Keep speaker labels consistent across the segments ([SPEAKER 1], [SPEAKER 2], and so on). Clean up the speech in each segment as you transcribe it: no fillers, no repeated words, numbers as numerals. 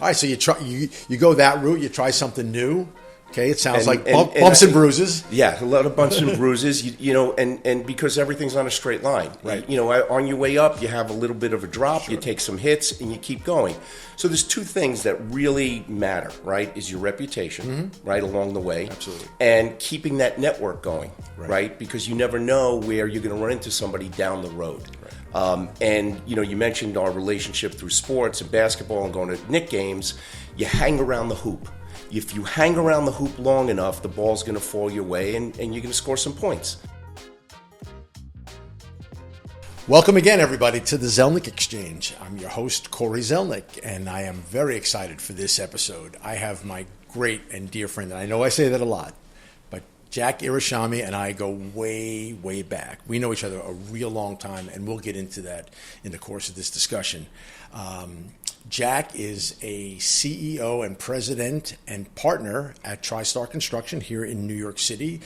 [SPEAKER 1] All right, so you go that route. You try something new. Okay, it sounds like bumps and bruises.
[SPEAKER 2] Yeah, a lot of bumps and bruises. And because everything's on a straight line.
[SPEAKER 1] Right.
[SPEAKER 2] On your way up, you have a little bit of a drop. Sure. You take some hits, and you keep going. So there's two things that really matter. Right, is your reputation, right, along the way.
[SPEAKER 1] Absolutely.
[SPEAKER 2] And keeping that network going. Right, because you never know where you're going to run into somebody down the road. Right. You mentioned our relationship through sports and basketball and going to Knick games. You hang around the hoop. If you hang around the hoop long enough, the ball's going to fall your way and you're going to score some points.
[SPEAKER 1] Welcome again, everybody, to the Zelnik Exchange. I'm your host, Corey Zelnik, and I am very excited for this episode. I have my great and dear friend, and I know I say that a lot, but Jack Irushalmi and I go way, way back. We know each other a real long time, and we'll get into that in the course of this discussion. Jack is a CEO and president and partner at TriStar Construction here in New York City,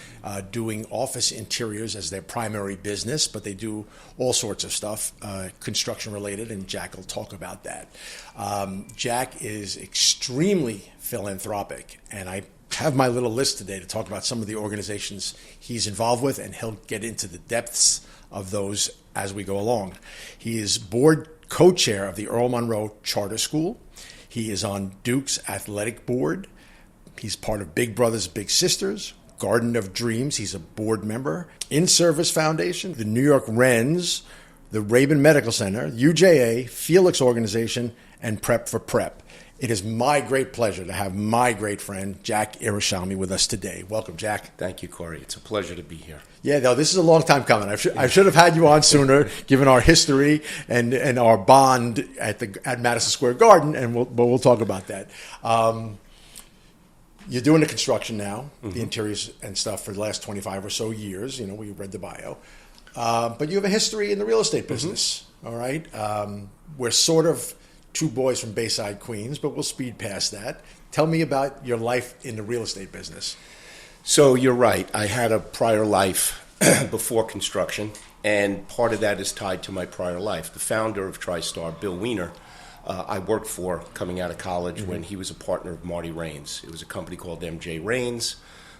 [SPEAKER 1] doing office interiors as their primary business, but they do all sorts of stuff construction related, and Jack will talk about that. Jack is extremely philanthropic, and I have my little list today to talk about some of the organizations he's involved with, and he'll get into the depths of those as we go along. He is board co-chair of the Earl Monroe Charter School. He is on Duke's athletic board. He's part of Big Brothers Big Sisters, Garden of Dreams. He's a board member. In Service Foundation, the New York Wrens, the Rabin Medical Center, UJA, Felix Organization, and Prep for Prep. It is my great pleasure to have my great friend, Jack Irushalmi, with us today. Welcome, Jack.
[SPEAKER 2] Thank you, Corey. It's a pleasure to be here.
[SPEAKER 1] Yeah, no, this is a long time coming. I should have had you on sooner, given our history and our bond at Madison Square Garden, and we'll talk about that. You're doing the construction now, the interiors and stuff for the last 25 or so years. You know, we read the bio. But you have a history in the real estate business, all right? We're sort of two boys from Bayside, Queens, but we'll speed past that. Tell me about your life in the real estate business.
[SPEAKER 2] So you're right. I had a prior life before construction, and part of that is tied to my prior life. The founder of TriStar, Bill Weiner, I worked for coming out of college when he was a partner of Marty Raines. It was a company called MJ Raines.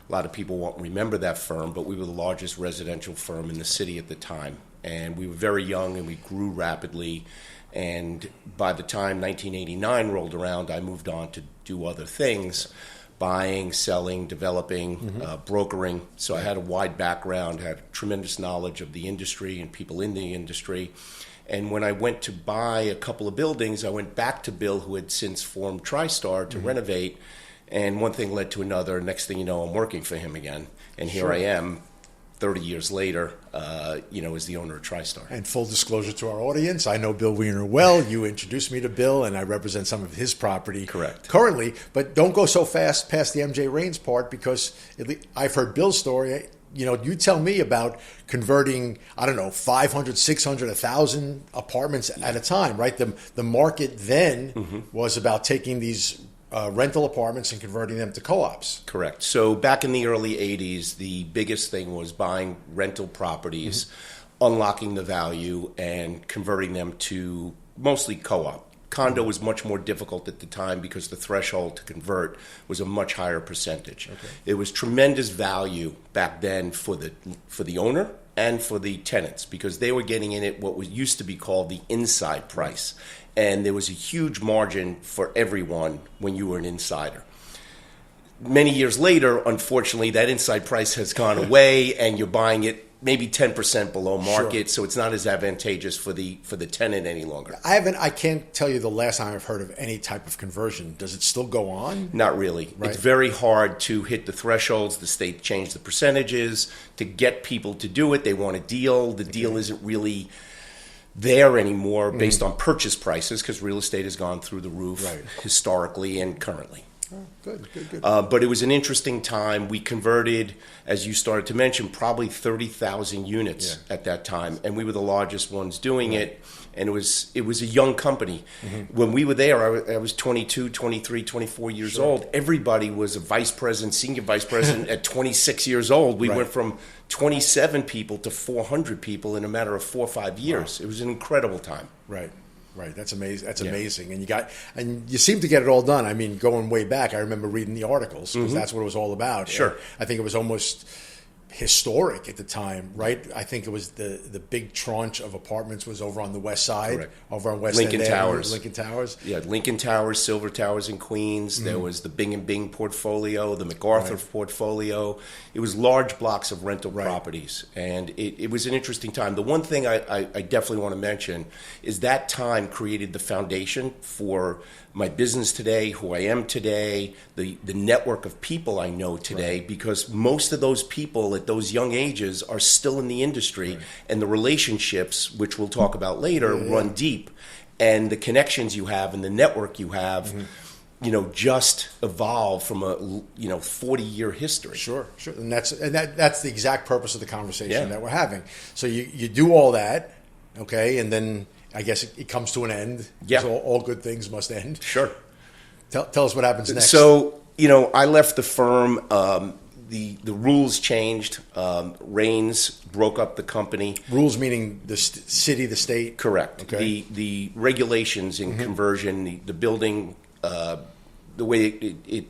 [SPEAKER 2] A lot of people won't remember that firm, but we were the largest residential firm in the city at the time. And we were very young, and we grew rapidly. And by the time 1989 rolled around, I moved on to do other things, buying, selling, developing, brokering. So I had a wide background, had tremendous knowledge of the industry and people in the industry. And when I went to buy a couple of buildings, I went back to Bill, who had since formed TriStar, to renovate. And one thing led to another. Next thing you know, I'm working for him again. And here I am, 30 years later, as the owner of TriStar.
[SPEAKER 1] And full disclosure to our audience, I know Bill Weiner well. You introduced me to Bill, and I represent some of his property currently. But don't go so fast past the MJ Raines part, because I've heard Bill's story. You tell me about converting, 500, 600, 1,000 apartments at a time, right? The market then was about taking these rental apartments and converting them to co-ops.
[SPEAKER 2] Correct. So back in the early 80s, the biggest thing was buying rental properties, unlocking the value, and converting them to mostly co-op. Condo was much more difficult at the time because the threshold to convert was a much higher percentage. Okay. It was tremendous value back then for the owner and for the tenants, because they were getting in at what was used to be called the inside price. And there was a huge margin for everyone when you were an insider. Many years later, unfortunately, that inside price has gone away, and you're buying it maybe 10% below market, so it's not as advantageous for the tenant any longer.
[SPEAKER 1] I can't tell you the last time I've heard of any type of conversion. Does it still go on?
[SPEAKER 2] Not really.
[SPEAKER 1] Right.
[SPEAKER 2] It's very hard to hit the thresholds. The state changed the percentages to get people to do it. They want a deal. The deal isn't really there anymore based on purchase prices, because real estate has gone through the roof historically and currently.
[SPEAKER 1] Oh, good.
[SPEAKER 2] But it was an interesting time. We converted, as you started to mention, probably 30,000 units at that time, and we were the largest ones doing it. And it was a young company. When we were there, I was 22, 23, 24 years old. Everybody was a vice president, senior vice president at 26 years old. We went from 27 people to 400 people in a matter of 4 or 5 years. Wow. It was an incredible time.
[SPEAKER 1] Right. Right. That's amazing. That's amazing. And you seem to get it all done. I mean, going way back, I remember reading the articles because that's what it was all about.
[SPEAKER 2] Sure.
[SPEAKER 1] And I think it was almost historic at the time, right? I think it was the big tranche of apartments was over on the west side,
[SPEAKER 2] Correct.
[SPEAKER 1] over on West
[SPEAKER 2] Lincoln
[SPEAKER 1] End
[SPEAKER 2] Towers.
[SPEAKER 1] Avenue, Lincoln Towers.
[SPEAKER 2] Yeah, Lincoln Towers, Silver Towers in Queens. There was the Bing and Bing portfolio, the MacArthur portfolio. It was large blocks of rental properties, and it was an interesting time. The one thing I definitely want to mention is that time created the foundation for my business today, who I am today, the network of people I know today, because most of those people at those young ages are still in the industry, and the relationships, which we'll talk about later, run deep, and the connections you have and the network you have, just evolve from a 40-year history.
[SPEAKER 1] Sure. And that's the exact purpose of the conversation that we're having. So you do all that, okay, and then I guess it comes to an end.
[SPEAKER 2] Yeah.
[SPEAKER 1] So all good things must end.
[SPEAKER 2] Sure.
[SPEAKER 1] Tell us what happens next.
[SPEAKER 2] So, I left the firm. The rules changed. Reigns broke up the company.
[SPEAKER 1] Rules meaning the city, the state?
[SPEAKER 2] Correct.
[SPEAKER 1] Okay.
[SPEAKER 2] The regulations in conversion, the building, the way it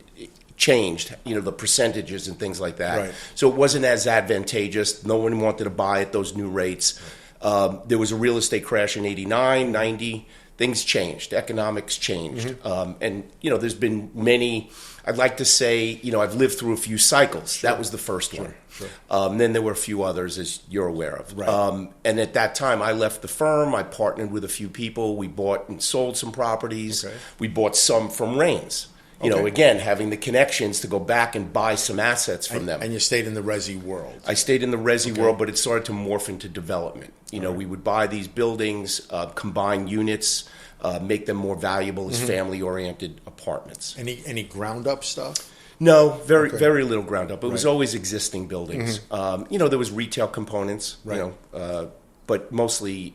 [SPEAKER 2] changed, the percentages and things like that.
[SPEAKER 1] Right.
[SPEAKER 2] So it wasn't as advantageous. No one wanted to buy at those new rates. There was a real estate crash in 89, 90. Things changed. Economics changed. And, there's been many, I'd like to say, I've lived through a few cycles. That was the first one.
[SPEAKER 1] Sure.
[SPEAKER 2] Then there were a few others, as you're aware of.
[SPEAKER 1] Right.
[SPEAKER 2] And at that time, I left the firm. I partnered with a few people. We bought and sold some properties.
[SPEAKER 1] Okay.
[SPEAKER 2] We bought some from Reigns.
[SPEAKER 1] Okay.
[SPEAKER 2] Again, having the connections to go back and buy some assets from them.
[SPEAKER 1] And you stayed in the resi world.
[SPEAKER 2] I stayed in the resi world, but it started to morph into development. We would buy these buildings, combine units, make them more valuable as family-oriented apartments.
[SPEAKER 1] Any ground-up stuff?
[SPEAKER 2] No, very little ground up. It was always existing buildings. There was retail components, but mostly,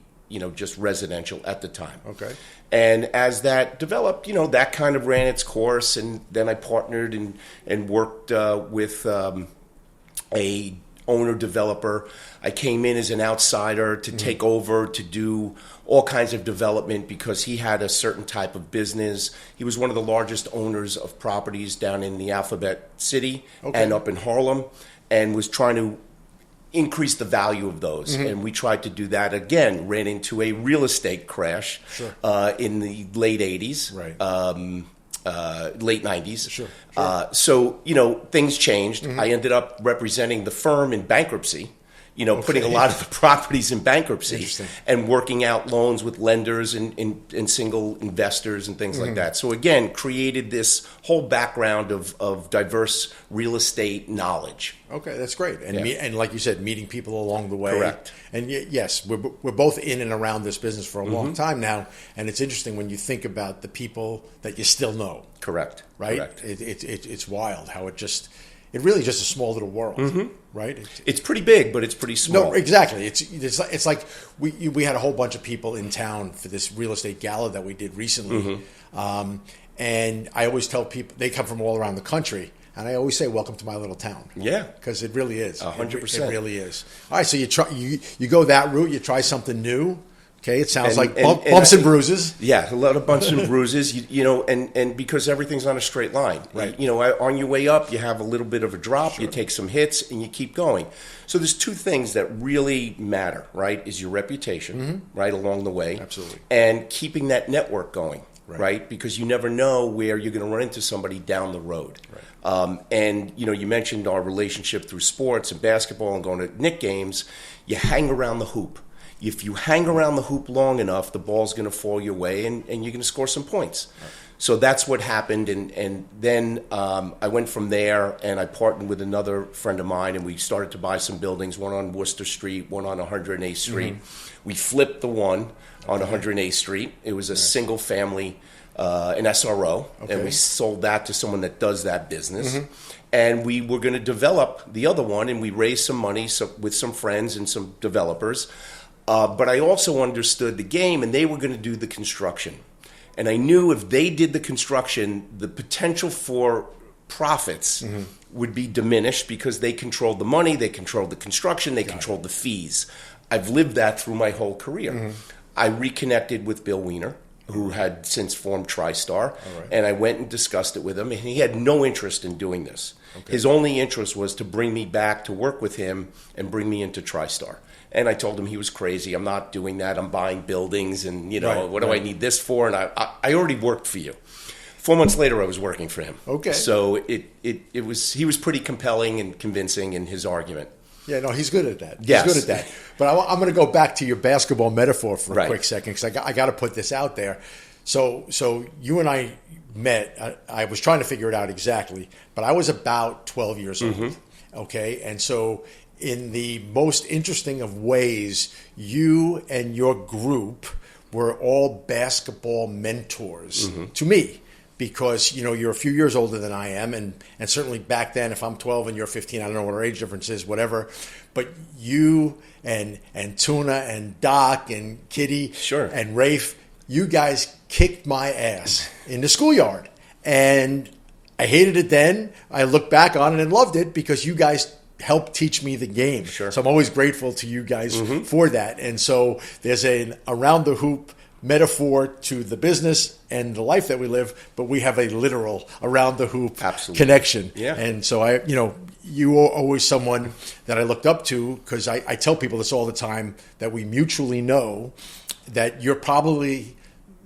[SPEAKER 2] just residential at the time.
[SPEAKER 1] Okay.
[SPEAKER 2] And as that developed, that kind of ran its course. And then I partnered and worked with a owner-developer. I came in as an outsider to take over, to do all kinds of development because he had a certain type of business. He was one of the largest owners of properties down in the Alphabet City and up in Harlem, and was trying to increase the value of those. And we tried to do that again, ran into a real estate crash in the late 80s.
[SPEAKER 1] Right.
[SPEAKER 2] Late 90s.
[SPEAKER 1] Sure.
[SPEAKER 2] So, things changed. I ended up representing the firm in bankruptcy, putting a lot of the properties in bankruptcy and working out loans with lenders and single investors and things like that. So, again, created this whole background of diverse real estate knowledge.
[SPEAKER 1] Okay, that's great. And and like you said, meeting people along the way.
[SPEAKER 2] Correct.
[SPEAKER 1] And yes, we're both in and around this business for a long time now, and it's interesting when you think about the people that you still know.
[SPEAKER 2] Correct.
[SPEAKER 1] Right.
[SPEAKER 2] Correct.
[SPEAKER 1] It's wild how it really just a small little world, right?
[SPEAKER 2] It's pretty big, but it's pretty small.
[SPEAKER 1] No, exactly. It's like we had a whole bunch of people in town for this real estate gala that we did recently, and I always tell people they come from all around the country. And I always say, "Welcome to my little town."
[SPEAKER 2] Yeah,
[SPEAKER 1] because it really is.
[SPEAKER 2] 100%.
[SPEAKER 1] It really is. All right, so you go that route. You try something new. Okay, it sounds like bumps and bruises.
[SPEAKER 2] Yeah, a lot of bumps and bruises. And because everything's on a straight line.
[SPEAKER 1] Right.
[SPEAKER 2] On your way up, you have a little bit of a drop. You take some hits, and you keep going. So there's two things that really matter. Right, is your reputation, right, along the way.
[SPEAKER 1] Absolutely.
[SPEAKER 2] And keeping that network going. Right, because you never know where you're going to run into somebody down the road. Right. And you mentioned our relationship through sports and basketball and going to Knick games. You hang around the hoop. If you hang around the hoop long enough, the ball's going to fall your way, and you're going to score some points. Right. So that's what happened, and then I went from there, and I partnered with another friend of mine, and we started to buy some buildings, one on Worcester Street, one on 108th Street. We flipped the one on 108th Street. It was a single family, an SRO, and we sold that to someone that does that business. And we were going to develop the other one, and we raised some money with some friends and some developers. But I also understood the game, and they were going to do the construction. And I knew if they did the construction, the potential for profits would be diminished because they controlled the money, they controlled the construction, they controlled the fees. I've lived that through my whole career. I reconnected with Bill Weiner, who had since formed TriStar,
[SPEAKER 1] right.
[SPEAKER 2] and I went and discussed it with him, and he had no interest in doing this. Okay. His only interest was to bring me back to work with him and bring me into TriStar. And I told him he was crazy. I'm not doing that. I'm buying buildings, and what do I need this for? And I already worked for you. 4 months later, I was working for him.
[SPEAKER 1] Okay.
[SPEAKER 2] So he was pretty compelling and convincing in his argument.
[SPEAKER 1] Yeah, no, he's good at that.
[SPEAKER 2] Yes.
[SPEAKER 1] He's good at that. But I'm going to go back to your basketball metaphor for a quick
[SPEAKER 2] Right.
[SPEAKER 1] second, because I got to put this out there. So you and I met. I was trying to figure it out exactly, but I was about 12 years old. Okay, and so in the most interesting of ways, you and your group were all basketball mentors to me. Because, you're a few years older than I am, and certainly back then, if I'm 12 and you're 15, I don't know what our age difference is, whatever. But you and Tuna and Doc and Kitty
[SPEAKER 2] Sure.
[SPEAKER 1] and Rafe, you guys kicked my ass in the schoolyard. And I hated it then. I look back on it and loved it because you guys helped teach me the game.
[SPEAKER 2] Sure.
[SPEAKER 1] So I'm always grateful to you guys for that. And so there's an around the hoop metaphor to the business and the life that we live, but we have a literal around the hoop connection.
[SPEAKER 2] Yeah.
[SPEAKER 1] And so you were always someone that I looked up to, because I tell people this all the time, that we mutually know that you're probably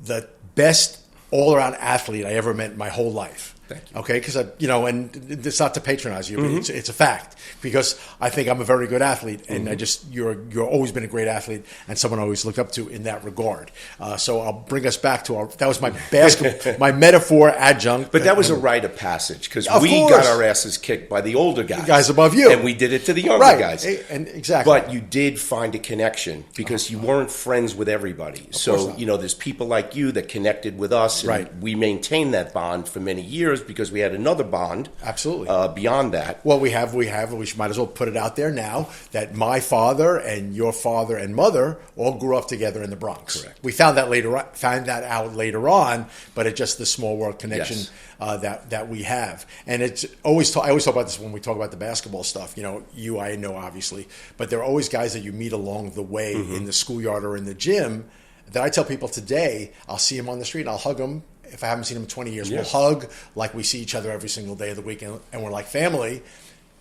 [SPEAKER 1] the best all-around athlete I ever met in my whole life.
[SPEAKER 2] Thank you.
[SPEAKER 1] Okay, because and it's not to patronize you, but it's a fact, because I think I'm a very good athlete, and you're always been a great athlete, and someone I always looked up to in that regard. So I'll bring us back to that was my basketball, my metaphor adjunct.
[SPEAKER 2] But that was a rite of passage, because we
[SPEAKER 1] course.
[SPEAKER 2] got our asses kicked by the older guys,
[SPEAKER 1] The guys above you,
[SPEAKER 2] and we did it to the younger guys.
[SPEAKER 1] And exactly.
[SPEAKER 2] But you did find a connection, because you weren't friends with everybody. So there's people like you that connected with us, and
[SPEAKER 1] Right.
[SPEAKER 2] we maintained that bond for many years because we had another bond.
[SPEAKER 1] Absolutely.
[SPEAKER 2] Beyond that.
[SPEAKER 1] Well, we might as well put it out there now that my father and your father and mother all grew up together in the Bronx.
[SPEAKER 2] Correct.
[SPEAKER 1] We found that out later on, but it's just the small world connection that we have. And it's always I always talk about this when we talk about the basketball stuff. I know obviously, but there are always guys that you meet along the way in the schoolyard or in the gym that I tell people today. I'll see him on the street and I'll hug him. If I haven't seen him in 20 years, we'll hug like we see each other every single day of the week, and we're like family.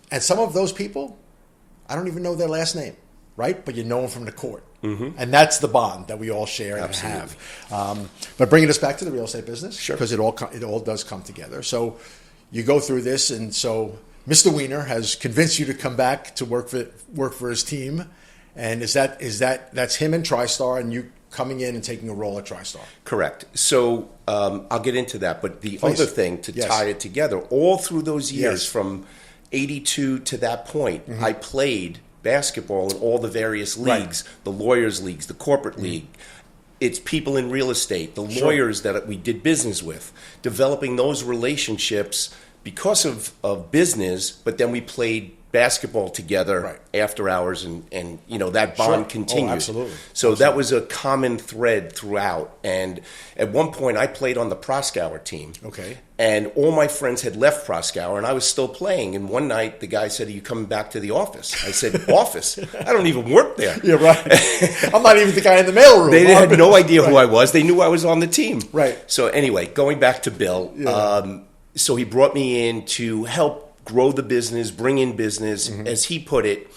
[SPEAKER 1] And some of those people, I don't even know their last name, right? But you know them from the court. And that's the bond that we all share and have. But bringing us back to the real estate business, because it all does come together. So you go through this, and so Mr. Wiener has convinced you to come back to work for his team. And that's him and TriStar, and you coming in and taking a role at TriStar.
[SPEAKER 2] Correct. So I'll get into that. But the other thing to tie it together, all through those years from 82 to that point, I played basketball in all the various leagues, the lawyers' leagues, the corporate league. It's people in real estate, the lawyers that we did business with, developing those relationships because of business, but then we played basketball together after hours, and that bond continued.
[SPEAKER 1] Oh, absolutely.
[SPEAKER 2] So that was a common thread throughout. And at one point, I played on the Proskauer team. Okay. And all my friends had left Proskauer, and I was still playing. And one night, the guy said, "Are you coming back to the office?" I said, "Office? I don't even work there."
[SPEAKER 1] Yeah, right. I'm not even the guy in the mailroom.
[SPEAKER 2] They had no idea who I was. They knew I was on the team.
[SPEAKER 1] Right.
[SPEAKER 2] So anyway, going back to Bill, so he brought me in to help grow the business, bring in business. As he put it,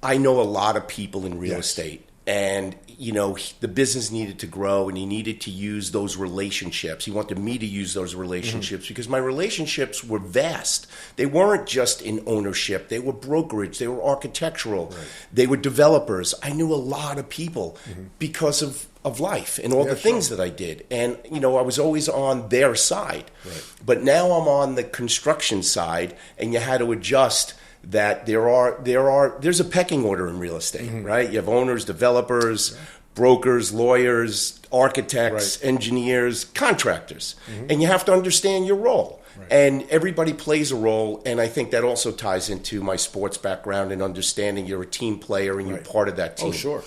[SPEAKER 2] I know a lot of people in real estate, and the business needed to grow, and he needed to use those relationships. He wanted me to use those relationships because my relationships were vast. They weren't just in ownership. They were brokerage. They were architectural. They were developers. I knew a lot of people because of life and all the things that I did. And, I was always on their side. Right. But now I'm on the construction side, and you had to adjust that there's a pecking order in real estate, right? You have owners, developers, brokers, lawyers, architects, engineers, contractors. And you have to understand your role. Right. And everybody plays a role, and I think that also ties into my sports background and understanding you're a team player and you're part of that team.
[SPEAKER 1] Oh, sure.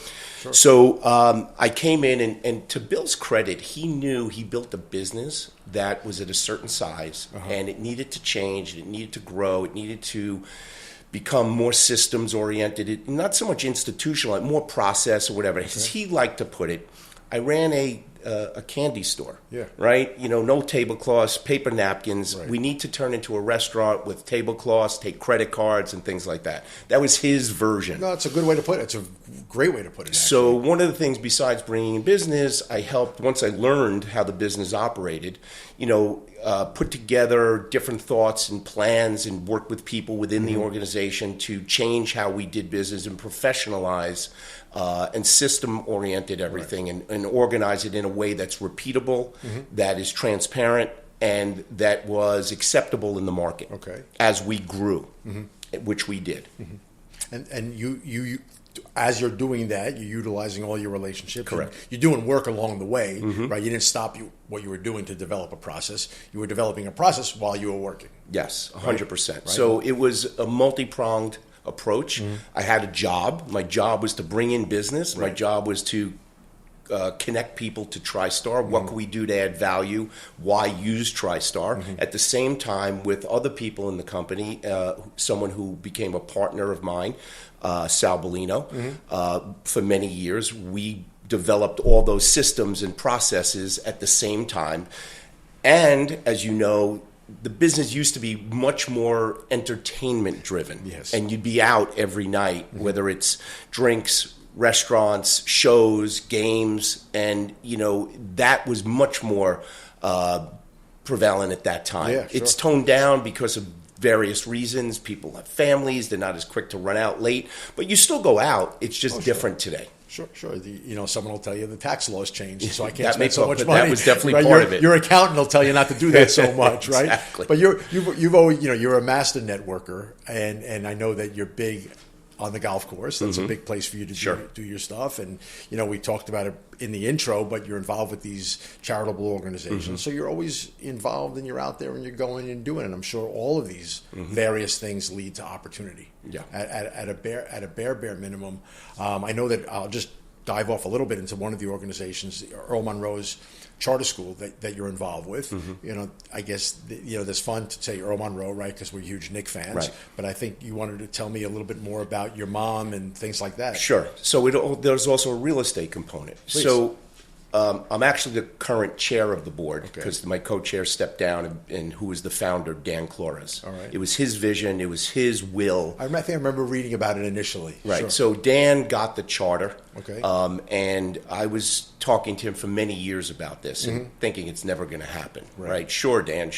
[SPEAKER 2] So I came in, and to Bill's credit, he knew he built a business that was at a certain size, and it needed to change, it needed to grow, it needed to become more systems oriented, not so much institutional, more process or whatever. As he liked to put it, I ran a candy store.
[SPEAKER 1] Yeah.
[SPEAKER 2] Right? No tablecloths, paper napkins.
[SPEAKER 1] Right.
[SPEAKER 2] We need to turn into a restaurant with tablecloths, take credit cards, and things like that. That was his version.
[SPEAKER 1] No, it's a good way to put it. It's a great way to put it.
[SPEAKER 2] So one of the things besides bringing in business, I helped, once I learned how the business operated, put together different thoughts and plans and work with people within the organization to change how we did business and professionalize and system-oriented everything and organize it in a way that's repeatable, that is transparent, and that was acceptable in the market as we grew, which we did.
[SPEAKER 1] And you as you're doing that, you're utilizing all your relationships.
[SPEAKER 2] Correct.
[SPEAKER 1] You're doing work along the way, right? You didn't stop what you were doing to develop a process. You were developing a process while you were working.
[SPEAKER 2] Yes, 100%. Right? So it was a multi-pronged approach. I had a job. My job was to bring in business. My job was to connect people to TriStar. What can we do to add value? Why use TriStar? At the same time, with other people in the company, someone who became a partner of mine, Sal Bellino, for many years, we developed all those systems and processes at the same time. And as you know, the business used to be much more entertainment driven.
[SPEAKER 1] Yes.
[SPEAKER 2] And you'd be out every night, whether it's drinks, restaurants, shows, games, and that was much more prevalent at that time.
[SPEAKER 1] Yeah, sure.
[SPEAKER 2] It's toned down because of various reasons. People have families; they're not as quick to run out late, but you still go out. It's just different today.
[SPEAKER 1] Sure. Someone will tell you the tax laws changed, so I can't
[SPEAKER 2] That
[SPEAKER 1] spend
[SPEAKER 2] makes
[SPEAKER 1] so
[SPEAKER 2] up-
[SPEAKER 1] much
[SPEAKER 2] but
[SPEAKER 1] money.
[SPEAKER 2] that was definitely
[SPEAKER 1] right?
[SPEAKER 2] part of it.
[SPEAKER 1] Your accountant will tell you not to do that so much, right?
[SPEAKER 2] Exactly.
[SPEAKER 1] But you've always, you're a master networker, and I know that you're big on the golf course. That's a big place for you to do your stuff. And, we talked about it in the intro, but you're involved with these charitable organizations. So you're always involved and you're out there and you're going and doing it. I'm sure all of these various things lead to opportunity.
[SPEAKER 2] Yeah.
[SPEAKER 1] At a bare minimum. I know that I'll just dive off a little bit into one of the organizations, Earl Monroe's charter school that you're involved with. I guess there's fun to say Earl Monroe, right? Because we're huge Knick fans.
[SPEAKER 2] Right.
[SPEAKER 1] But I think you wanted to tell me a little bit more about your mom and things like that.
[SPEAKER 2] Sure. So there's also a real estate component.
[SPEAKER 1] Please.
[SPEAKER 2] So I'm actually the current chair of the board because my co-chair stepped down, and who was the founder, Dan Flores.
[SPEAKER 1] All right.
[SPEAKER 2] It was his vision. It was his will.
[SPEAKER 1] I think I remember reading about it initially.
[SPEAKER 2] Right.
[SPEAKER 1] Sure.
[SPEAKER 2] So Dan got the charter.
[SPEAKER 1] Okay.
[SPEAKER 2] And I was talking to him for many years about this and thinking it's never going to happen. Right. Sure, Dan.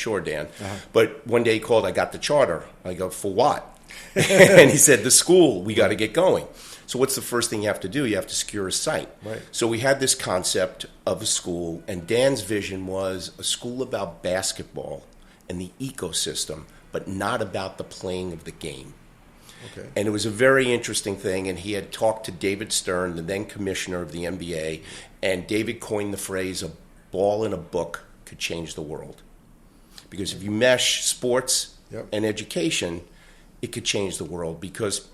[SPEAKER 2] But one day he called, I got the charter. I go, for what? And he said, the school, we got to get going. So what's the first thing you have to do? You have to secure a site.
[SPEAKER 1] Right.
[SPEAKER 2] So we had this concept of a school, and Dan's vision was a school about basketball and the ecosystem, but not about the playing of the game.
[SPEAKER 1] Okay.
[SPEAKER 2] And it was a very interesting thing, and he had talked to David Stern, the then commissioner of the NBA, and David coined the phrase, a ball in a book could change the world. Because if you mesh sports and education, it could change the world, because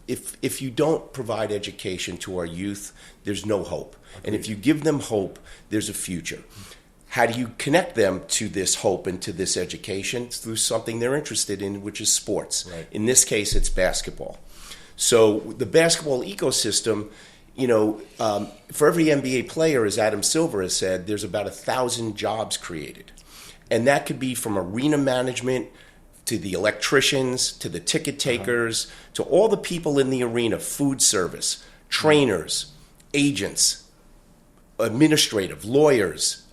[SPEAKER 2] if you don't provide education to our youth, there's no hope.
[SPEAKER 1] Agreed.
[SPEAKER 2] And if you give them hope, there's a future. How do you connect them to this hope and to this education? It's through something they're interested in, which is sports.
[SPEAKER 1] Right.
[SPEAKER 2] In this case, it's basketball. So the basketball ecosystem, for every NBA player, as Adam Silver has said, there's about 1,000 jobs created. And that could be from arena management to the electricians, to the ticket takers, to all the people in the arena, food service, trainers, agents, administrative, lawyers,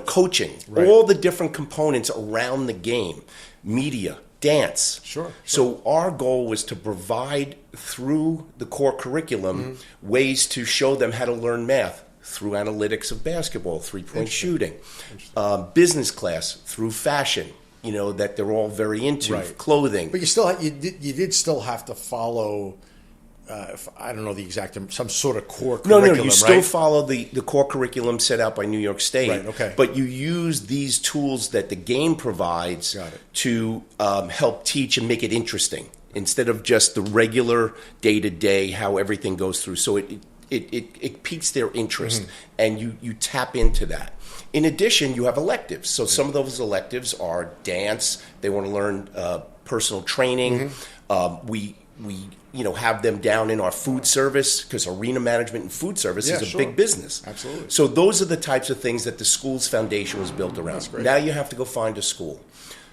[SPEAKER 2] coaching, all the different components around the game, media, dance.
[SPEAKER 1] Sure.
[SPEAKER 2] So our goal was to provide through the core curriculum ways to show them how to learn math through analytics of basketball, three-point shooting, business class through fashion, that they're all very into, clothing.
[SPEAKER 1] But you did still have to follow. I don't know the exact term, some sort of core curriculum.
[SPEAKER 2] No, you still follow the core curriculum set out by New York State.
[SPEAKER 1] Right, okay.
[SPEAKER 2] But you use these tools that the game provides to help teach and make it interesting, instead of just the regular day-to-day, how everything goes through. So it piques their interest, and you tap into that. In addition, you have electives. So some of those electives are dance. They want to learn personal training. have them down in our food service, because arena management and food service is a big business.
[SPEAKER 1] Absolutely.
[SPEAKER 2] So those are the types of things that the school's foundation was built around.
[SPEAKER 1] That's great.
[SPEAKER 2] Now you have to go find a school.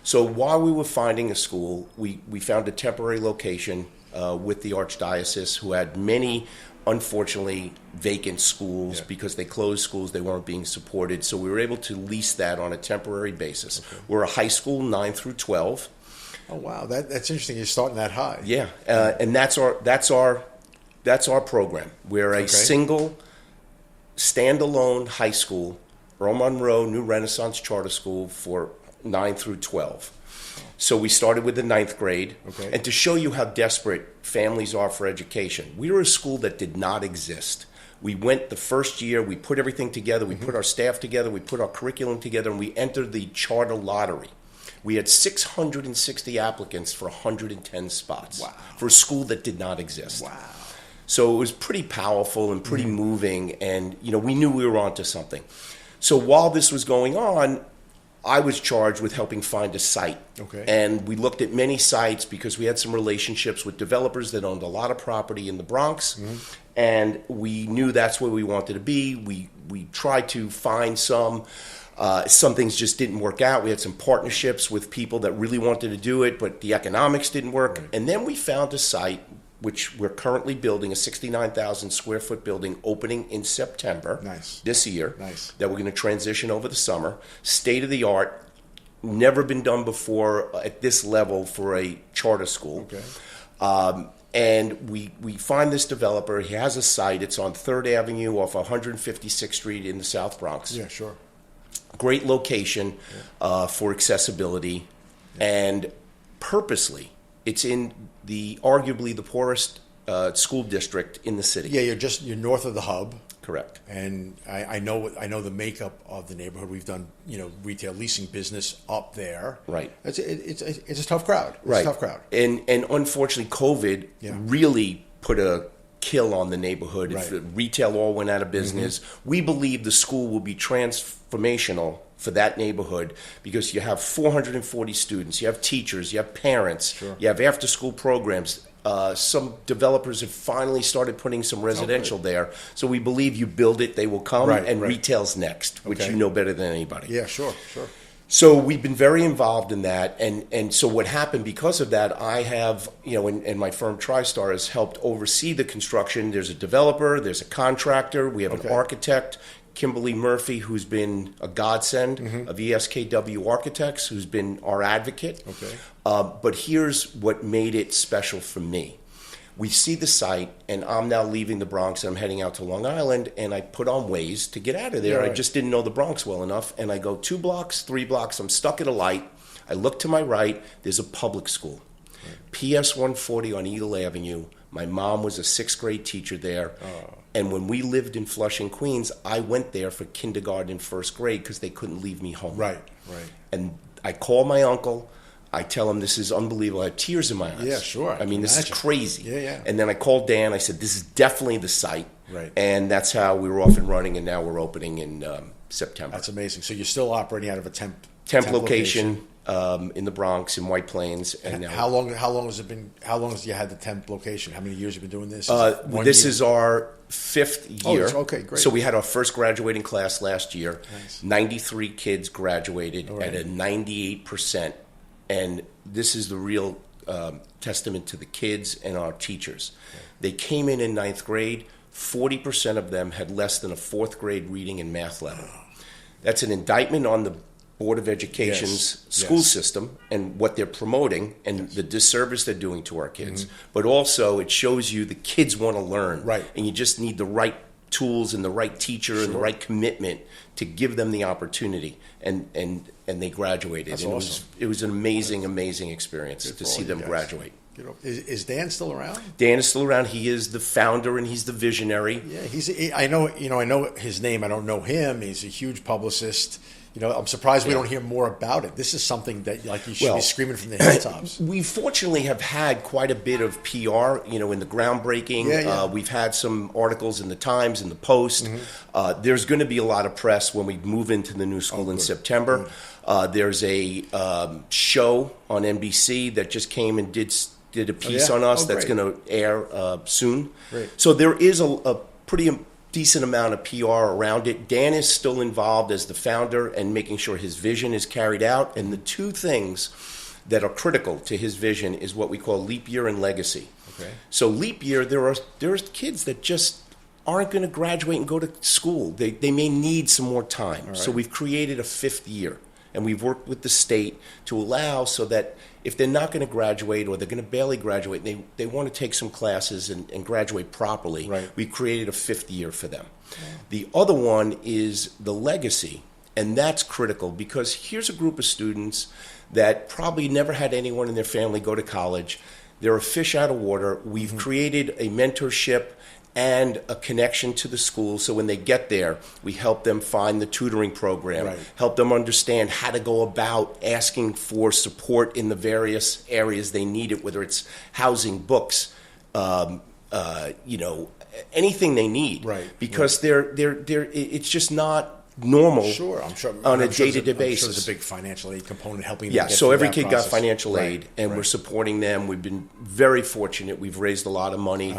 [SPEAKER 2] So while we were finding a school, we found a temporary location with the Archdiocese, who had many, unfortunately, vacant schools because they closed schools, they weren't being supported. So we were able to lease that on a temporary basis. Okay. We're a high school, 9 through 12.
[SPEAKER 1] Oh wow, that's interesting. You're starting that high.
[SPEAKER 2] Yeah, and that's our program. We're a single, standalone high school, Earl Monroe New Renaissance Charter School for 9 through 12. So we started with the 9th grade, and to show you how desperate families are for education, we were a school that did not exist. We went the first year, we put everything together, we put our staff together, we put our curriculum together, and we entered the charter lottery. We had 660 applicants for 110 spots for a school that did not exist. Wow. So it was pretty powerful and pretty moving, and we knew we were onto something. So while this was going on, I was charged with helping find a site. Okay. And we looked at many sites because we had some relationships with developers that owned a lot of property in the Bronx, and we knew that's where we wanted to be. We tried to find some things just didn't work out. We had some partnerships with people that really wanted to do it, but the economics didn't work. Right. And then we found a site, which we're currently building, a 69,000 square foot building opening in September this year, that we're going to transition over the summer. State of the art, never been done before at this level for a charter school. Okay. And we find this developer. He has a site. It's on 3rd Avenue off 156th Street in the South Bronx.
[SPEAKER 1] Yeah, sure.
[SPEAKER 2] Great location for accessibility, and purposely, it's in arguably the poorest school district in the city.
[SPEAKER 1] Yeah, you're north of the hub.
[SPEAKER 2] Correct.
[SPEAKER 1] And I know the makeup of the neighborhood. We've done retail leasing business up there. Right. It's a tough crowd. It's a tough crowd.
[SPEAKER 2] And unfortunately, COVID really put a kill on the neighborhood. Right. If retail all went out of business, we believe the school will be transformational for that neighborhood, because you have 440 students, you have teachers, you have parents, you have after-school programs. Some developers have finally started putting some residential there. So we believe you build it, they will come, and retail's next, which you know better than anybody.
[SPEAKER 1] Yeah, sure.
[SPEAKER 2] So we've been very involved in that, and so what happened because of that, I have, and my firm TriStar has helped oversee the construction. There's a developer, there's a contractor, we have an architect, Kimberly Murphy, who's been a godsend of ESKW Architects, who's been our advocate. Okay. But here's what made it special for me. We see the site, and I'm now leaving the Bronx, and I'm heading out to Long Island, and I put on Waze to get out of there. Yeah, right. I just didn't know the Bronx well enough, and I go 2 blocks, 3 blocks, I'm stuck at a light. I look to my right, there's a public school. Right. PS 140 on Eagle Avenue. My mom was a 6th grade teacher there. Oh. And when we lived in Flushing, Queens, I went there for kindergarten and 1st grade because they couldn't leave me home. Right. And I call my uncle. I tell him, this is unbelievable. I have tears in my eyes.
[SPEAKER 1] Yeah, sure.
[SPEAKER 2] I mean, this is crazy.
[SPEAKER 1] Yeah.
[SPEAKER 2] And then I called Dan. I said, this is definitely the site.
[SPEAKER 1] Right.
[SPEAKER 2] And that's how we were off and running, and now we're opening in September.
[SPEAKER 1] That's amazing. So you're still operating out of a temp
[SPEAKER 2] location. In the Bronx, in White Plains, and now,
[SPEAKER 1] how long has it been? How long has you had the temp location? How many years have you been doing this?
[SPEAKER 2] This is our 5th year.
[SPEAKER 1] Oh, okay, great.
[SPEAKER 2] So we had our first graduating class last year. Nice. 93 kids graduated at a 98%, and this is the real testament to the kids and our teachers. Okay. They came in 9th grade. 40% of them had less than a 4th grade reading and math level. That's an indictment on the Board of Education's school system and what they're promoting and the disservice they're doing to our kids. But also it shows you the kids want to learn. Right. And you just need the right tools and the right teacher and the right commitment to give them the opportunity. And they graduated.
[SPEAKER 1] That's
[SPEAKER 2] and
[SPEAKER 1] awesome.
[SPEAKER 2] It was an amazing experience to see them graduate.
[SPEAKER 1] Is Dan still around?
[SPEAKER 2] Dan is still around. He is the founder and he's the visionary.
[SPEAKER 1] Yeah, I know his name. I don't know him. He's a huge publicist. I'm surprised we don't hear more about it. This is something that you should be screaming from the hilltops.
[SPEAKER 2] We fortunately have had quite a bit of PR, in the groundbreaking. Yeah. We've had some articles in the Times, in the Post. There's going to be a lot of press when we move into the new school in September. There's a show on NBC that just came and did did a piece
[SPEAKER 1] yeah?
[SPEAKER 2] on us
[SPEAKER 1] Oh,
[SPEAKER 2] that's
[SPEAKER 1] great.
[SPEAKER 2] going to air soon.
[SPEAKER 1] Great.
[SPEAKER 2] So there is a pretty decent amount of PR around it. Dan is still involved as the founder and making sure his vision is carried out. And the two things that are critical to his vision is what we call leap year and legacy.
[SPEAKER 1] Okay.
[SPEAKER 2] So leap year, there's kids that just aren't going to graduate and go to school. They may need some more time.
[SPEAKER 1] Right.
[SPEAKER 2] So we've created a fifth year, and we've worked with the state to allow so that if they're not going to graduate or they're going to barely graduate, they want to take some classes and graduate properly,
[SPEAKER 1] right.
[SPEAKER 2] we created a fifth year for them. Yeah. The other one is the legacy, and that's critical because here's a group of students that probably never had anyone in their family go to college. They're a fish out of water. We've created a mentorship and a connection to the school. So when they get there, we help them find the tutoring program,
[SPEAKER 1] right.
[SPEAKER 2] help them understand how to go about asking for support in the various areas they need it, whether it's housing, books, anything they need.
[SPEAKER 1] Right.
[SPEAKER 2] Because it's just not normal.
[SPEAKER 1] Sure, I'm sure
[SPEAKER 2] on a
[SPEAKER 1] sure
[SPEAKER 2] day-to-day basis.
[SPEAKER 1] I'm sure there's a big financial aid component helping them
[SPEAKER 2] Yeah,
[SPEAKER 1] get
[SPEAKER 2] so
[SPEAKER 1] through
[SPEAKER 2] every
[SPEAKER 1] that
[SPEAKER 2] kid got
[SPEAKER 1] process.
[SPEAKER 2] financial aid,
[SPEAKER 1] Right,
[SPEAKER 2] and
[SPEAKER 1] right.
[SPEAKER 2] we're supporting them. We've been very fortunate. We've raised a lot of money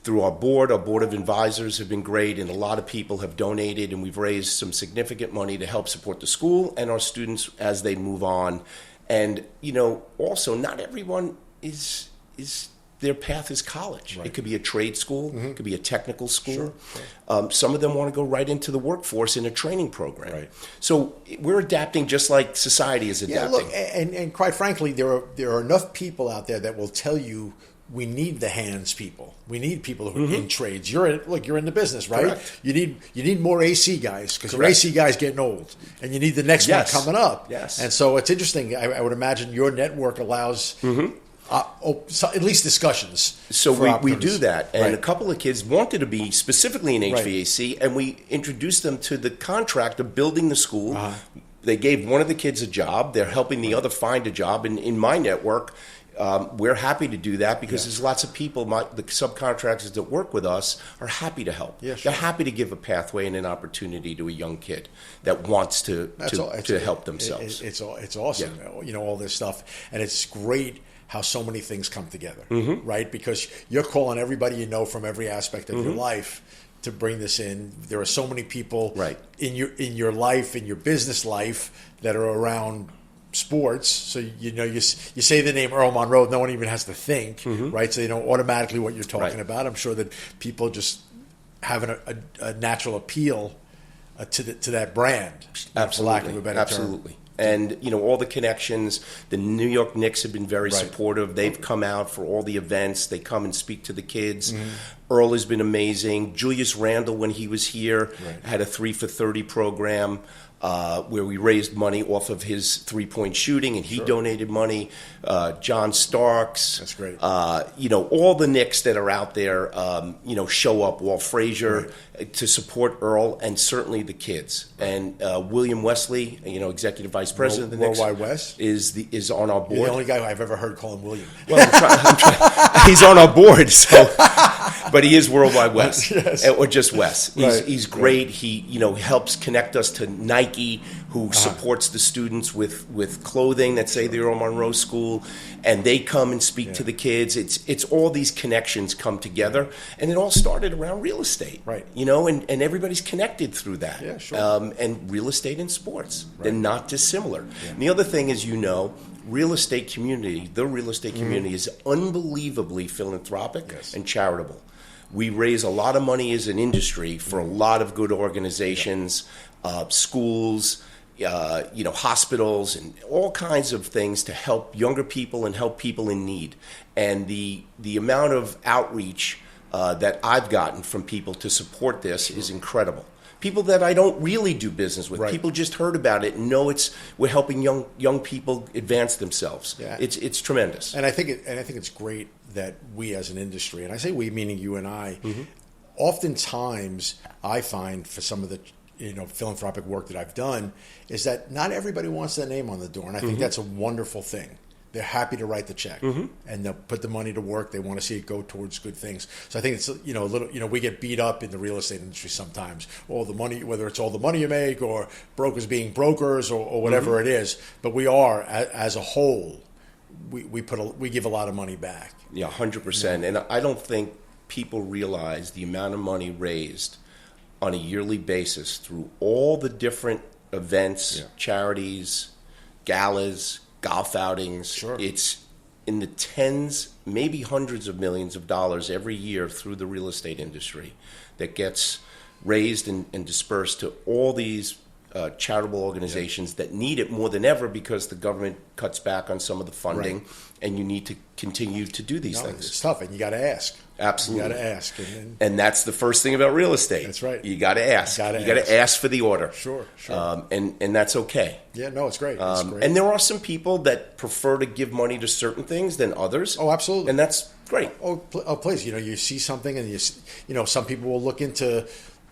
[SPEAKER 2] through our board. Our board of advisors have been great, and a lot of people have donated, and we've raised some significant money to help support the school and our students as they move on. And, also not everyone is their path is college.
[SPEAKER 1] Right.
[SPEAKER 2] It could be a trade school. It could be a technical school.
[SPEAKER 1] Sure.
[SPEAKER 2] Some of them want to go right into the workforce in a training program.
[SPEAKER 1] Right.
[SPEAKER 2] So we're adapting just like society is adapting.
[SPEAKER 1] Yeah, look, and quite frankly, there are enough people out there that will tell you we need the hands people. We need people who are in trades. You're in the business, right?
[SPEAKER 2] Correct.
[SPEAKER 1] You need more AC guys because your
[SPEAKER 2] Correct.
[SPEAKER 1] AC guys getting old, and you need the next
[SPEAKER 2] Yes.
[SPEAKER 1] one coming up.
[SPEAKER 2] Yes.
[SPEAKER 1] And so it's interesting. I would imagine your network allows at least discussions.
[SPEAKER 2] So
[SPEAKER 1] for
[SPEAKER 2] we do
[SPEAKER 1] opportunities.
[SPEAKER 2] that. And
[SPEAKER 1] Right.
[SPEAKER 2] a couple of kids wanted to be specifically in HVAC, and we introduced them to the contract of building the school. They gave one of the kids a job. They're helping the other find a job. And in my network, we're happy to do that because there's lots of people, the subcontractors that work with us are happy to help.
[SPEAKER 1] Yeah, sure.
[SPEAKER 2] They're happy to give a pathway and an opportunity to a young kid that wants to help themselves.
[SPEAKER 1] It's awesome, all this stuff, and it's great how so many things come together, right? Because you're calling everybody you know from every aspect of your life to bring this in. There are so many people in your life, in your business life, that are around sports. So you say the name Earl Monroe, no one even has to think, right? So they know automatically what you're talking about. I'm sure that people just have a natural appeal to that brand, for lack of a better term.
[SPEAKER 2] And, all the connections, the New York Knicks have been very supportive. They've come out for all the events. They come and speak to the kids. Earl has been amazing. Julius Randle, when he was here, had a 3 for 30 program where we raised money off of his three-point shooting, and he donated money. John Starks.
[SPEAKER 1] That's great.
[SPEAKER 2] All the Knicks that are out there, show up. Walt Frazier to support Earl, and certainly the kids. And William Wesley, Executive Vice President of the Knicks,
[SPEAKER 1] Worldwide West
[SPEAKER 2] is on our board.
[SPEAKER 1] You're the only guy I've ever heard call him William.
[SPEAKER 2] Well, I'm trying. He's on our board, but he is Worldwide West, or just West. He's great. He helps connect us to Nike, who supports the students with clothing that say the Earl Monroe School, and they come and speak to the kids. It's all these connections come together, and it all started around real estate,
[SPEAKER 1] right?
[SPEAKER 2] And everybody's connected through that.
[SPEAKER 1] Yeah, sure.
[SPEAKER 2] And real estate and sports, they're not dissimilar. Yeah. And the other thing is, real estate community, the real estate community is unbelievably philanthropic and charitable. We raise a lot of money as an industry for a lot of good organizations, schools, hospitals, and all kinds of things to help younger people and help people in need. And the amount of outreach that I've gotten from people to support this is incredible. People that I don't really do business with. People just heard about it and know we're helping young people advance themselves. Yeah. It's tremendous.
[SPEAKER 1] And I think it's great that we as an industry, and I say we meaning you and I, oftentimes I find for some of the philanthropic work that I've done is that not everybody wants their name on the door, and I think that's a wonderful thing. They're happy to write the check, and they'll put the money to work. They want to see it go towards good things. So I think it's a little. We get beat up in the real estate industry sometimes. All the money, whether it's all the money you make or brokers being brokers or whatever it is. But we are, as a whole, we give a lot of money back.
[SPEAKER 2] Yeah, 100%. And I don't think people realize the amount of money raised on a yearly basis through all the different events, charities, galas, golf outings.
[SPEAKER 1] Sure.
[SPEAKER 2] It's in the tens, maybe hundreds of millions of dollars every year through the real estate industry that gets raised and dispersed to all these charitable organizations that need it more than ever because the government cuts back on some of the funding, and you need to continue to do these things.
[SPEAKER 1] It's tough, and you got to ask.
[SPEAKER 2] Absolutely.
[SPEAKER 1] You got to ask.
[SPEAKER 2] And that's the first thing about real estate.
[SPEAKER 1] That's right.
[SPEAKER 2] You got to ask. You got to ask for the order.
[SPEAKER 1] Sure.
[SPEAKER 2] And that's okay.
[SPEAKER 1] Yeah, no, it's great. It's great.
[SPEAKER 2] And there are some people that prefer to give money to certain things than others.
[SPEAKER 1] Oh, absolutely.
[SPEAKER 2] And that's great.
[SPEAKER 1] Oh, please. You see something, and some people will look into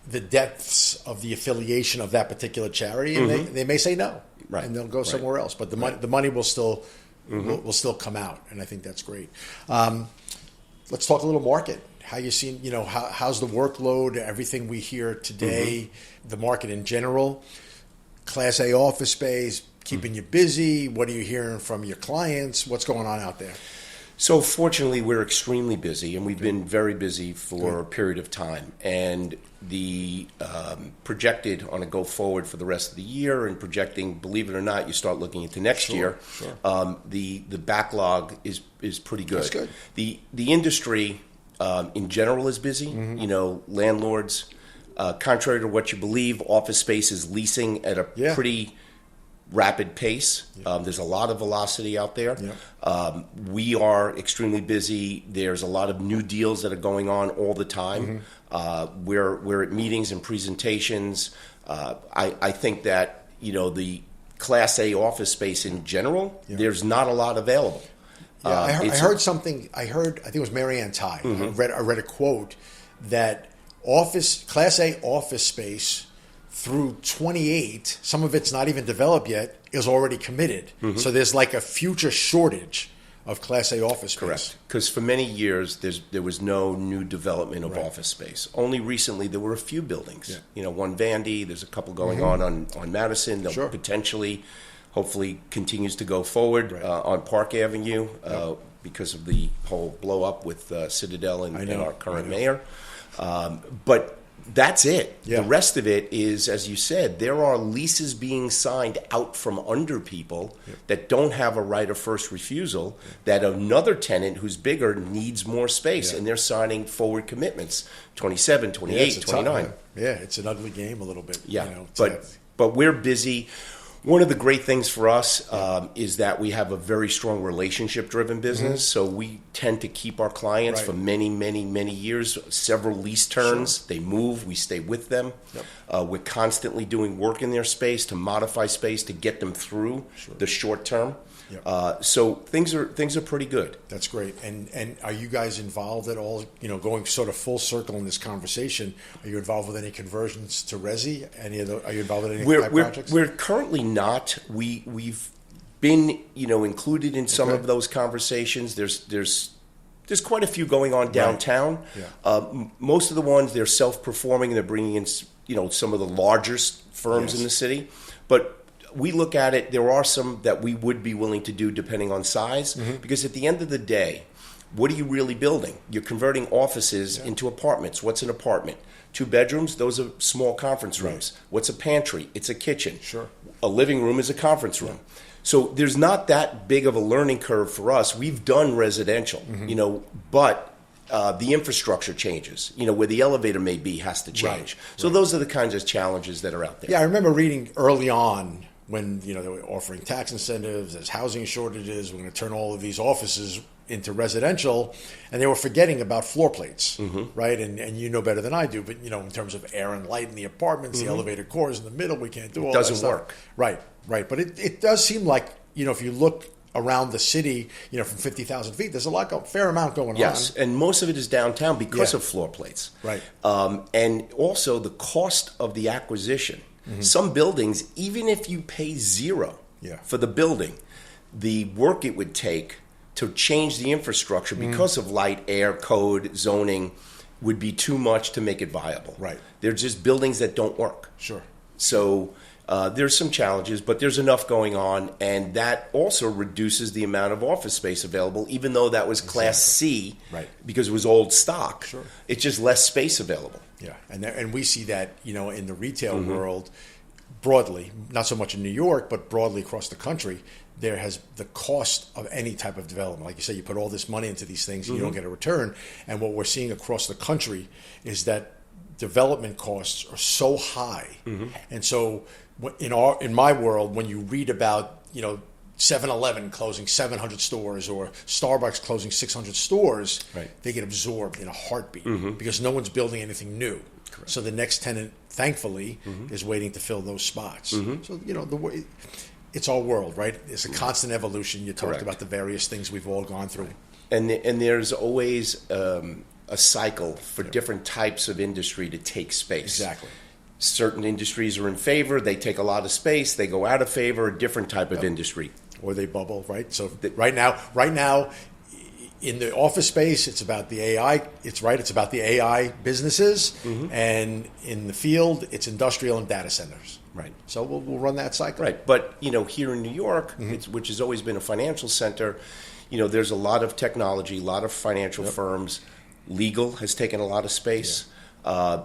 [SPEAKER 1] the depths of the affiliation of that particular charity, and they may say no, and they'll go somewhere else. But the money will still will still come out, and I think that's great. Let's talk a little market. How you seen? How's the workload? Everything we hear today, the market in general, Class A office space, keeping you busy. What are you hearing from your clients? What's going on out there?
[SPEAKER 2] So fortunately, we're extremely busy, and we've been very busy for a period of time. And the projected on a go forward for the rest of the year, and projecting, believe it or not, you start looking into next year. The backlog is pretty good.
[SPEAKER 1] That's good.
[SPEAKER 2] The industry in general is busy. Landlords, contrary to what you believe, office space is leasing at a pretty rapid pace. There's a lot of velocity out there. We are extremely busy. There's a lot of new deals that are going on all the time. We're at meetings and presentations. I think that the Class A office space in general, there's not a lot available.
[SPEAKER 1] I heard something. I think it was Mary Ann Ty. I read a quote that Class A office space through 28, some of it's not even developed yet, is already committed. So there's like a future shortage of Class A office space.
[SPEAKER 2] Correct. Because for many years, there was no new development of office space. Only recently, there were a few buildings. One Vandy, there's a couple going on Madison. They'll potentially, hopefully, continues to go forward on Park Avenue because of the whole blow up with Citadel and our current mayor. But that's it. The rest of it is, as you said, there are leases being signed out from under people that don't have a right of first refusal, that another tenant who's bigger needs more space, and they're signing forward commitments, 27, 28, 29.
[SPEAKER 1] It's an ugly game a little bit.
[SPEAKER 2] But we're busy. One of the great things for us is that we have a very strong relationship-driven business, so we tend to keep our clients for many, many, many years, several lease terms. They move, we stay with them. We're constantly doing work in their space to modify space to get them through the short term. So things are pretty good.
[SPEAKER 1] That's great. And are you guys involved at all? Going sort of full circle in this conversation, are you involved with any conversions to resi? Are you involved in any projects?
[SPEAKER 2] We're currently not. We've been included in some of those conversations. There's quite a few going on downtown. Most of the ones, they're self-performing and they're bringing in some of the largest firms in the city, but we look at it, there are some that we would be willing to do depending on size, because at the end of the day, what are you really building? You're converting offices into apartments. What's an apartment? 2 bedrooms, those are small conference rooms. What's a pantry? It's a kitchen. A living room is a conference room. So there's not that big of a learning curve for us. We've done residential, but the infrastructure changes. Where the elevator may be has to change. So those are the kinds of challenges that are out there.
[SPEAKER 1] I remember reading early on when they were offering tax incentives, there's housing shortages, we're going to turn all of these offices into residential, and they were forgetting about floor plates, right? And you know better than I do, but in terms of air and light in the apartments, the elevator cores in the middle, we can't do all that stuff.
[SPEAKER 2] It doesn't work.
[SPEAKER 1] Right. But it does seem like, if you look around the city, from 50,000 feet, there's a fair amount going on.
[SPEAKER 2] Yes, and most of it is downtown because of floor plates. And also the cost of the acquisition. Some buildings, even if you pay zero for the building, the work it would take to change the infrastructure because of light, air, code, zoning would be too much to make it viable. They're just buildings that don't work. So There's some challenges, but there's enough going on, and that also reduces the amount of office space available, even though that was Class C,
[SPEAKER 1] Right.
[SPEAKER 2] because it was old stock.
[SPEAKER 1] Sure.
[SPEAKER 2] It's just less space available.
[SPEAKER 1] Yeah, and we see that, in the retail world broadly, not so much in New York, but broadly across the country. There has the cost of any type of development. Like you say, you put all this money into these things and you don't get a return. And what we're seeing across the country is that development costs are so high. And so in my world, when you read about, 7-Eleven closing 700 stores or Starbucks closing 600 stores,
[SPEAKER 2] Right.
[SPEAKER 1] they get absorbed in a heartbeat because no one's building anything new. Correct. So the next tenant, thankfully, is waiting to fill those spots. So, the way, it's our world, right? It's a constant evolution. You talked
[SPEAKER 2] Correct.
[SPEAKER 1] about the various things we've all gone through.
[SPEAKER 2] And there's always a cycle for different types of industry to take space.
[SPEAKER 1] Exactly.
[SPEAKER 2] Certain industries are in favor. They take a lot of space. They go out of favor. A different type of industry.
[SPEAKER 1] Or they bubble, right? So right now, in the office space, it's about the AI. It's about the AI businesses, and in the field, it's industrial and data centers.
[SPEAKER 2] Right.
[SPEAKER 1] So we'll run that cycle.
[SPEAKER 2] Right. But, here in New York, which has always been a financial center, there's a lot of technology, a lot of financial firms. Legal has taken a lot of space.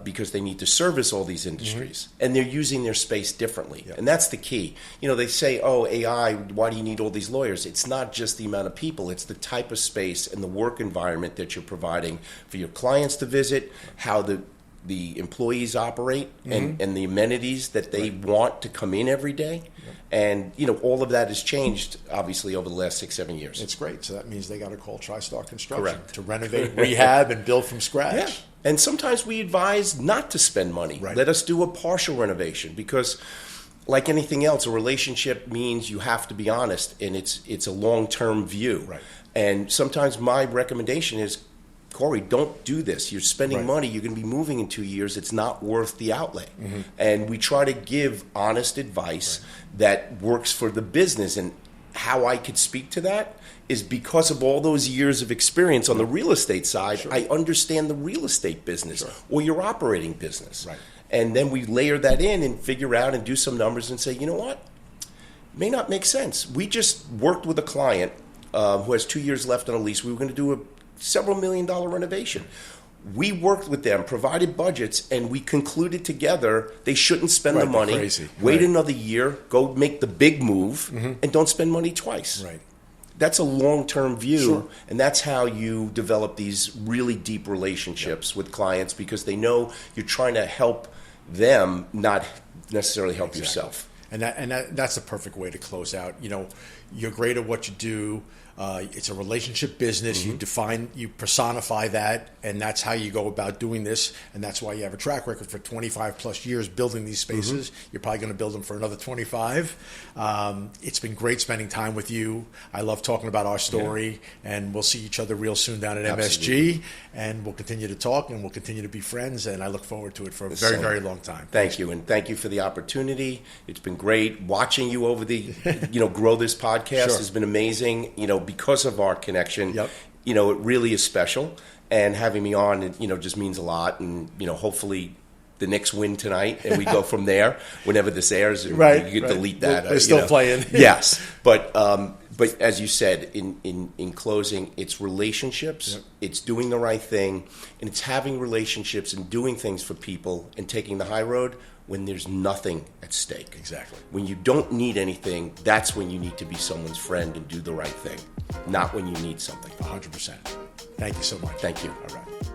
[SPEAKER 2] Because they need to service all these industries, and they're using their space differently. And that's the key. They say, oh, AI, why do you need all these lawyers? It's not just the amount of people. It's the type of space and the work environment that you're providing for your clients to visit, how the employees operate, and the amenities that they want to come in every day. And, all of that has changed, obviously, over the last 6-7 years.
[SPEAKER 1] It's great. So that means they got to call TriStar Construction
[SPEAKER 2] Correct.
[SPEAKER 1] to renovate, rehab, and build from scratch.
[SPEAKER 2] Yeah. And sometimes we advise not to spend money.
[SPEAKER 1] Right.
[SPEAKER 2] Let us do a partial renovation because, like anything else, a relationship means you have to be honest, and it's a long-term view.
[SPEAKER 1] Right.
[SPEAKER 2] And sometimes my recommendation is, Corey, don't do this. You're spending money. You're going to be moving in 2 years. It's not worth the outlay. And we try to give honest advice that works for the business. And how I could speak to that is because of all those years of experience on the real estate side. I understand the real estate business or your operating business.
[SPEAKER 1] Right.
[SPEAKER 2] And then we layer that in and figure out and do some numbers and say, you know what? May not make sense. We just worked with a client who has 2 years left on a lease. We were going to do a several $1 million renovation. We worked with them, provided budgets, and we concluded together they shouldn't spend the money.
[SPEAKER 1] Crazy.
[SPEAKER 2] Wait another year, go make the big move, and don't spend money twice.
[SPEAKER 1] Right.
[SPEAKER 2] That's a long-term view,
[SPEAKER 1] Sure.
[SPEAKER 2] and that's how you develop these really deep relationships with clients because they know you're trying to help them, not necessarily help yourself.
[SPEAKER 1] And that's the perfect way to close out. You're great at what you do. It's a relationship business. You personify that, and that's how you go about doing this. And that's why you have a track record for 25 plus years building these spaces. You're probably going to build them for another 25. It's been great spending time with you. I love talking about our story, and we'll see each other real soon down at
[SPEAKER 2] Absolutely.
[SPEAKER 1] MSG, and we'll continue to talk, and we'll continue to be friends. And I look forward to it for a very, very long time.
[SPEAKER 2] Thank you, and thank you for the opportunity. It's been great watching you over the, grow this podcast has been amazing. Because of our connection, it really is special. And having me on, it, just means a lot. And hopefully, the Knicks win tonight, and we go from there. Whenever this airs, you can delete that.
[SPEAKER 1] They're still playing.
[SPEAKER 2] Yes, but as you said, in closing, it's relationships. It's doing the right thing, and it's having relationships and doing things for people and taking the high road when there's nothing at stake.
[SPEAKER 1] Exactly.
[SPEAKER 2] When you don't need anything, that's when you need to be someone's friend and do the right thing, not when you need something.
[SPEAKER 1] 100%. Thank you so much.
[SPEAKER 2] Thank you.
[SPEAKER 1] All right.